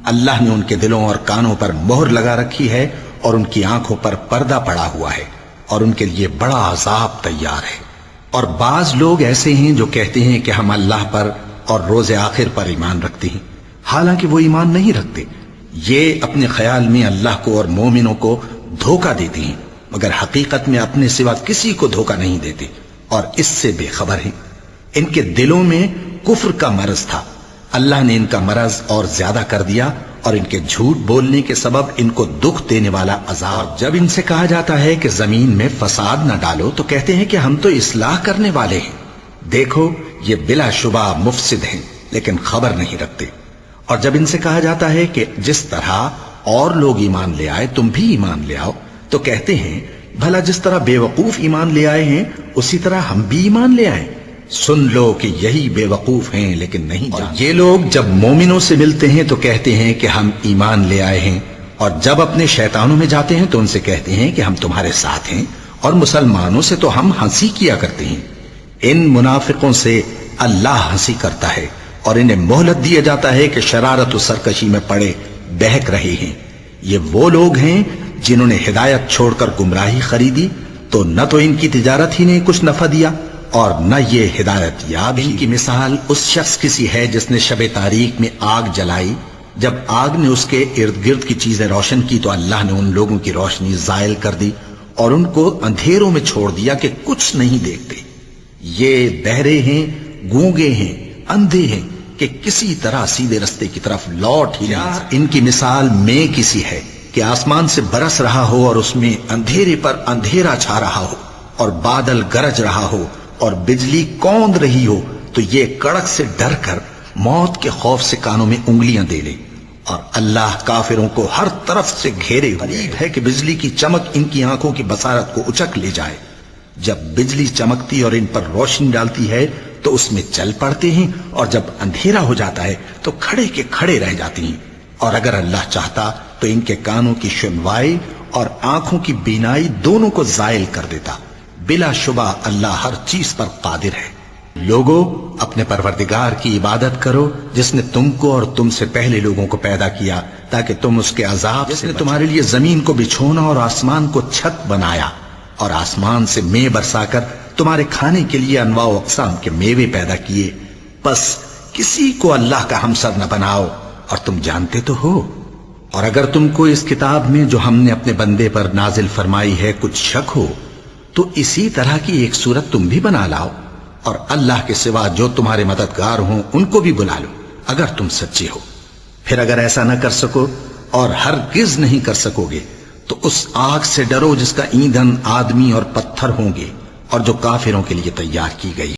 اللہ نے ان کے دلوں اور کانوں پر مہر لگا رکھی ہے اور ان کی آنکھوں پر پردہ پڑا ہوا ہے اور ان کے لیے بڑا عذاب تیار ہے۔ اور بعض لوگ ایسے ہیں جو کہتے ہیں کہ ہم اللہ پر اور روز آخر پر ایمان رکھتے ہیں، حالانکہ وہ ایمان نہیں رکھتے۔ یہ اپنے خیال میں اللہ کو اور مومنوں کو دھوکہ دیتے ہیں، مگر حقیقت میں اپنے سوا کسی کو دھوکہ نہیں دیتے اور اس سے بے خبر ہیں۔ ان کے دلوں میں کفر کا مرض تھا، اللہ نے ان کا مرض اور زیادہ کر دیا اور ان کے جھوٹ بولنے کے سبب ان کو دکھ دینے والا عذاب۔ جب ان سے کہا جاتا ہے کہ زمین میں فساد نہ ڈالو تو کہتے ہیں کہ ہم تو اصلاح کرنے والے ہیں۔ دیکھو یہ بلا شبہ مفسد ہیں لیکن خبر نہیں رکھتے۔ اور جب ان سے کہا جاتا ہے کہ جس طرح اور لوگ ایمان لے آئے تم بھی ایمان لے آؤ تو کہتے ہیں بھلا جس طرح بے وقوف ایمان لے آئے ہیں اسی طرح ہم بھی ایمان لے آئیں۔ سن لو کہ یہی بے وقوف ہیں لیکن نہیں جانتے۔ اور یہ لوگ جب مومنوں سے ملتے ہیں تو کہتے ہیں کہ ہم ایمان لے آئے ہیں، اور جب اپنے شیطانوں میں جاتے ہیں تو ان سے کہتے ہیں کہ ہم تمہارے ساتھ ہیں، اور مسلمانوں سے تو ہم ہنسی کیا کرتے ہیں۔ ان منافقوں سے اللہ ہنسی کرتا ہے اور انہیں مہلت دیا جاتا ہے کہ شرارت و سرکشی میں پڑے بہک رہے ہیں۔ یہ وہ لوگ ہیں جنہوں نے ہدایت چھوڑ کر گمراہی خریدی، تو نہ تو ان کی تجارت ہی نے کچھ نفع دیا اور نہ یہ ہدایت یاب۔ ان کی مثال اس شخص کی سی ہے جس نے شب تاریک میں آگ جلائی، جب آگ نے اس کے ارد گرد کی چیزیں روشن کی تو اللہ نے ان لوگوں کی روشنی زائل کر دی اور ان کو اندھیروں میں چھوڑ دیا کہ کچھ نہیں دیکھتے۔ یہ بہرے ہیں، گونگے ہیں، اندھے ہیں کہ کسی طرح سیدھے رستے کی طرف لوٹ ہی نہیں سکتے۔ ان کی مثال میں کسی ہے کہ آسمان سے برس رہا ہو اور اس میں اندھیرے پر اندھیرا چھا رہا ہو اور بادل گرج رہا ہو اور بجلی کوند رہی ہو، تو یہ کڑک سے ڈر کر موت کے خوف سے کانوں میں انگلیاں دے لے۔ اور اللہ کافروں کو ہر طرف سے گھیرے ہوئے ہے کہ بجلی کی چمک ان کی آنکھوں کی بصارت کو اچک لے جائے۔ جب بجلی چمکتی اور ان پر روشنی ڈالتی ہے تو اس میں چل پڑتے ہیں، اور جب اندھیرا ہو جاتا ہے تو کھڑے کے کھڑے رہ جاتے ہیں۔ اور اگر اللہ چاہتا تو ان کے کانوں کی سنوائی اور آنکھوں کی بینائی دونوں کو زائل کر دیتا۔ بلا شبہ اللہ ہر چیز پر قادر ہے۔ لوگو اپنے پروردگار کی عبادت کرو جس نے تم کو اور تم سے پہلے لوگوں کو پیدا کیا تاکہ تم اس کے عذاب سے جس نے تمہارے لیے زمین کو بچھونا اور آسمان کو چھت بنایا اور آسمان سے مے برسا کر تمہارے کھانے کے لیے انواع و اقسام کے میوے پیدا کیے، پس کسی کو اللہ کا ہمسر نہ بناؤ اور تم جانتے تو ہو۔ اور اگر تم کو اس کتاب میں جو ہم نے اپنے بندے پر نازل فرمائی ہے کچھ شک ہو تو اسی طرح کی ایک صورت تم بھی بنا لاؤ، اور اللہ کے سوا جو تمہارے مددگار ہوں ان کو بھی بلا لو اگر تم سچے ہو۔ پھر اگر ایسا نہ کر سکو اور ہرگز نہیں کر سکو گے تو اس آگ سے ڈرو جس کا ایندھن آدمی اور پتھر ہوں گے اور جو کافروں کے لیے تیار کی گئی۔